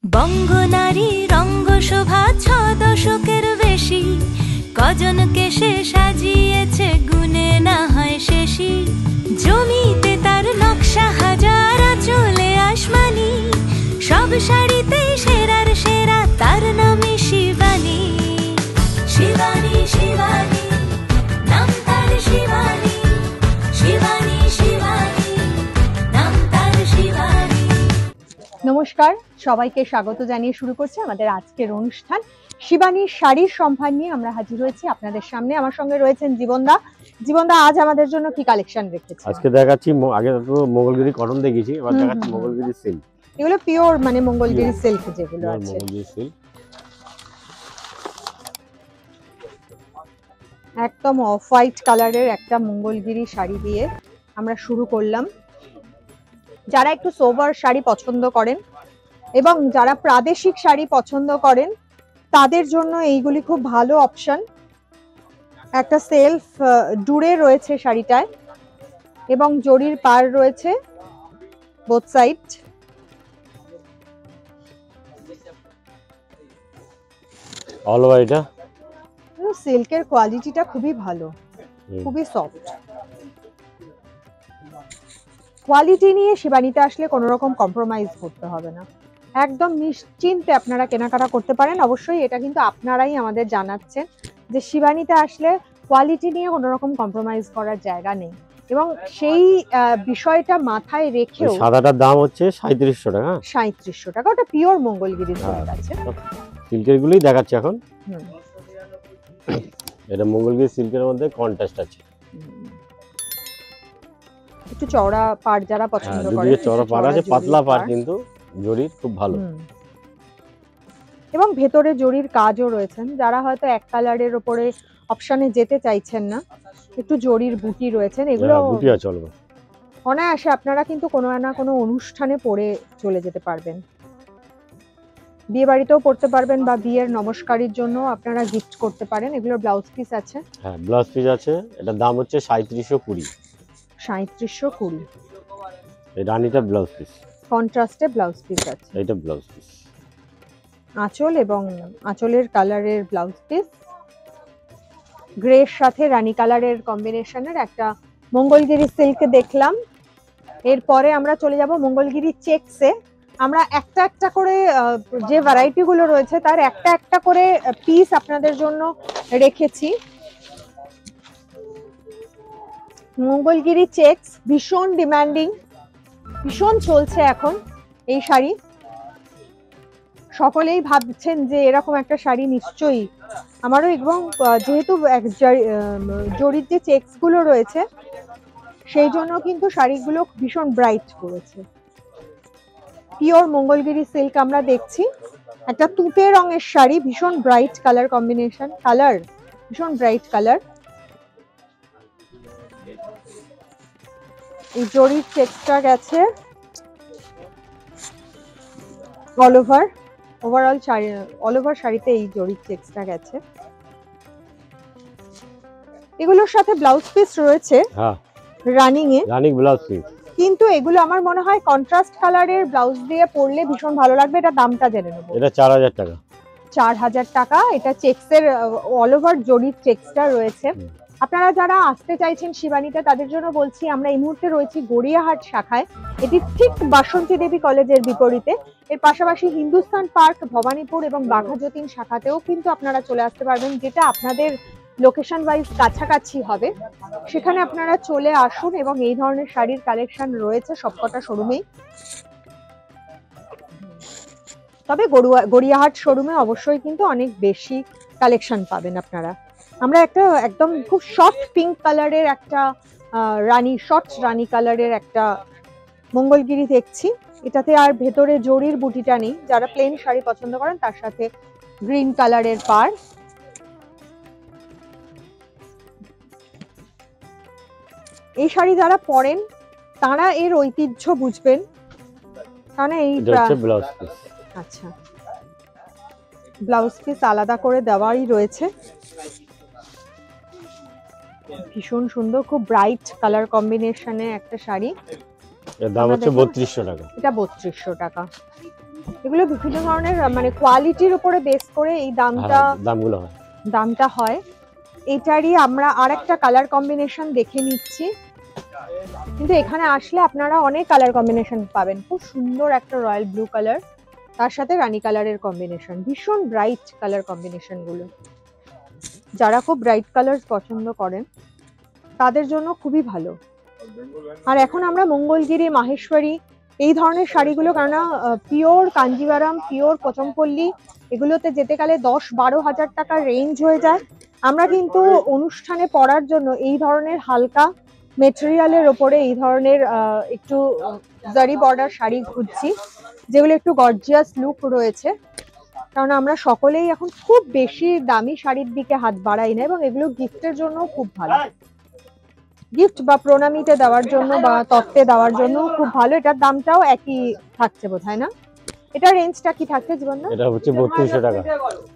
বঙ্গনারী রঙ্গশোভা ৬ দশকের বেশি, কজনকে সে সাজিয়েছে গুনে না হয় শেষই। জমিতে তার নকশা হাজার, চলে আসমানি, সব শাড়িতে সেরার সেরা, তার নামে শিবানী। শিবানী শিবানী নাম তার, শিবানী শিবানী শিবানী নাম তার, শিবানী। নমস্কার, সবাইকে স্বাগত জানিয়ে শুরু করছি আমাদের আজকের অনুষ্ঠান। শিবানীর শাড়ির সম্ভার নিয়ে আমরা হাজির হয়েছি আপনাদের সামনে। আমার সঙ্গে রয়েছেন জীবনদা। জীবনদা, আজ আমাদের জন্য কি কালেকশন রেখেছেন? আজকে দেখাচ্ছি, আগে তো মঙ্গলগিরি কটন দেখিয়েছি, এবার দেখাচ্ছি মঙ্গলগিরি সিল্ক। এগুলো পিওর মানে মঙ্গলগিরি সিল্ক যেগুলো আছে। মঙ্গলগিরি সিল্ক একদম অফ হোয়াইট কালারের একটা মঙ্গলগিরি শাড়ি দিয়ে আমরা শুরু করলাম। যারা একটু সোবার শাড়ি পছন্দ করেন এবং যারা প্রাদেশিক শাড়ি পছন্দ করেন তাদের জন্য এইগুলি খুব ভালো অপশন। একটা সেলফ ডুরে রয়েছে শাড়িটায় এবং জরির পার রয়েছে বোথ সাইড। অল ওভার এটা সিল্কের কোয়ালিটিটা খুবই ভালো, খুবই সফট। কোয়ালিটি নিয়ে শিবানীতে আসলে কোনো রকম কম্প্রোমাইজ করতে হবে না, একদম নিশ্চিন্তে আপনারা কেনাকাটা করতে পারেন। অবশ্যই এটা কিন্তু আপনারাই আমাদের জানাচ্ছেন যে শিবানীতে আসলে কোয়ালিটি নিয়ে কোনো রকম কম্প্রোমাইজ করার জায়গা নেই, এবং সেই বিষয়টা মাথায় রেখেও সাদাটার দাম হচ্ছে 3700 টাকা। 3700 টাকা, ওটা পিওর মঙ্গলগিরি সিল্ক আছে। সিল্কের গুলোই দেখাচ্ছি এখন। এটা মঙ্গলগিরি সিল্কের মধ্যে কন্ট্রাস্ট আছে, একটু চওড়া পাড় যারা পছন্দ করে, দুদিকে চওড়া পাড় আছে, পাতলা পাড় কিন্তু জরির খুব ভালো, এবং ভেতরে জরির কাজও রয়েছেন। যারা হয়তো এক কালারের উপরে অপশনে যেতে চাইছেন না, একটু জরির বুটি রয়েছেন, এগুলো বুটিয়া চলবে অনায়াসে আপনারা কিন্তু কোনো না কোনো অনুষ্ঠানে পরে চলে যেতে পারবেন। বিয়ে বাড়িতেও পড়তে পারবেন বা বিয়ের নমস্কারের জন্য আপনারা গিফট করতে পারেন। এগুলোর ব্লাউজ পিস আছে। হ্যাঁ, ব্লাউজ পিস আছে। এটার দাম হচ্ছে 3720। 3720। এই রানীটা ব্লাউজ পিস, কন্ট্রাস্টে ব্লাউজ পিস আছে। এটা ব্লাউজ পিস, আঁচল এবং আঁচলের কালারের ব্লাউজ পিস, গ্রের সাথে রানী কালারের কম্বিনেশনের একটা মঙ্গলগিরি সিল্ক দেখলাম। এরপরে আমরা চলে যাব মঙ্গলগিরি চেকসে। আমরা একটা একটা করে যে ভ্যারাইটি গুলো রয়েছে তার একটা একটা করে পিস আপনাদের জন্য রেখেছি। মঙ্গলগিরি চেকস ভীষণ ডিমান্ডিং, ভীষণ চলছে এখন এই শাড়ি। সকলেই ভাবছেন যে এরকম একটা শাড়ি নিশ্চয়ই আমারও, এবং যেহেতু জরির যে চেকস গুলো রয়েছে সেই জন্য কিন্তু শাড়িগুলো ভীষণ ব্রাইট করেছে। পিওর মঙ্গলগিরি সিল্ক আমরা দেখছি। একটা তুঁতে রঙের শাড়ি, ভীষণ ব্রাইট কালার কম্বিনেশন, কালার ভীষণ ব্রাইট কালার। এই জরির চেকসটা গেছে all over, overall sari, all over শাড়িতে এই জরির চেকসটা গেছে। এগুলোর সাথে ব্লাউজ পিস রয়েছে। হ্যাঁ, রানিং এ রানিং ব্লাউজ পিস, কিন্তু এগুলো আমার মনে হয় কন্ট্রাস্ট কালারের ব্লাউজ দিয়ে পরলে ভীষণ ভালো লাগবে। এটা দামটা জেনে নেব। এটা 4000 টাকা। 4000 টাকা। এটা চেকসের অল ওভার জরির চেকসটা রয়েছে। আপনারা যারা আসতে চাইছেন শিবানীতে তাদের জন্য বলছি, আমরা এই মুহূর্তে রয়েছি গড়িয়াহাট শাখায়। এটি ঠিক বাসন্তী দেবী কলেজের বিপরীতে। এর পাশাপাশি হিন্দুস্তান পার্ক, ভবানীপুর এবং বাঘাযতীন শাখাতেও কিন্তু আপনারা চলে আসতে পারবেন, যেটা আপনাদের লোকেশন ওয়াইজ কাছাকাছি হবে। সেখানে আপনারা চলে আসুন, এবং এই ধরনের শাড়ির কালেকশন রয়েছে সবকটা শোরুমেই। তবে গড়িয়াহাট শোরুমে অবশ্যই কিন্তু অনেক বেশি কালেকশন পাবেন আপনারা। আমরা একটা একদম খুব সফট পিঙ্ক কালারের একটা রানী কালারের একটা মঙ্গলগিরি দেখছি। এটাতে আর ভেতরে জরির বুটিটা নেই। যারা প্লেন শাড়ি পছন্দ করেন তার সাথে গ্রিন কালারের পার। এই শাড়ি যারা পরেন তারা এর ঐতিহ্য বুঝবেন, কারণ এই ব্লাউজ পিস, আচ্ছা, ব্লাউজ পিস আলাদা করে দেওয়াই রয়েছে। ভীষণ সুন্দর, খুব ব্রাইট কালার কম্বিনেশনে একটা শাড়ি। এর দাম হচ্ছে 3200 টাকা। এটা 3200 টাকা। এগুলো বিভিন্ন ধরনের মানে কোয়ালিটির উপরে বেস করে এই দামগুলো হয়। দামটা হয়। এটারই আমরা আরেকটা কালার কম্বিনেশন দেখে নিচ্ছি, কিন্তু এখানে আসলে আপনারা অনেক কালার কম্বিনেশন পাবেন। খুব সুন্দর একটা রয়্যাল ব্লু কালার, তার সাথে রানী কালারের কম্বিনেশন, ভীষণ ব্রাইট কালার কম্বিনেশন গুলো। যারা খুব ব্রাইট কালার পছন্দ করেন তাদের জন্য খুবই ভালো। আর এখন আমরা মঙ্গলগিরি, মাহেশ্বরী এই ধরনের শাড়িগুলো, কেননা পিওর কাঞ্জিভারাম, পিওর কোচমপল্লী, এগুলোতে যেতে গেলে 10-12 হাজার টাকার রেঞ্জ হয়ে যায়। আমরা কিন্তু অনুষ্ঠানে পরার জন্য এই ধরনের হালকা মেটেরিয়ালের ওপরে এই ধরনের একটু জারি বর্ডার শাড়ি খুঁজছি, যেগুলো একটু গর্জিয়াস লুক রয়েছে। কারণ আমরা সকলেই এখন খুব বেশি দামি শাড়ির দিকে হাত বাড়াই না, এবং এগুলো গিফটের জন্য খুব ভালো, গিফট বা প্রণামীতে দেওয়ার জন্য বা তত্ত্বে দেওয়ার জন্য খুব ভালো। এটার দামটাও একই থাকছে বোধহয় না? এটা রেঞ্জটা কি থাকছে জীবনদা? এটা হচ্ছে 3200 টাকা।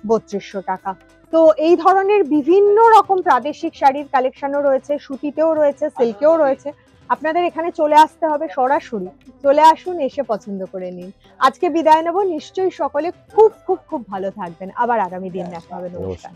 3200 টাকা। তো এই ধরনের বিভিন্ন রকম প্রাদেশিক শাড়ির কালেকশনও রয়েছে, সুতিতেও রয়েছে, সিল্কেও রয়েছে। আপনাদের এখানে চলে আসতে হবে, সরাসরি চলে আসুন, এসে পছন্দ করে নিন। আজকে বিদায় নেব, নিশ্চয়ই সকলে খুব খুব খুব ভালো থাকবেন। আবার আগামী দিন দেখা হবে। নমস্কার।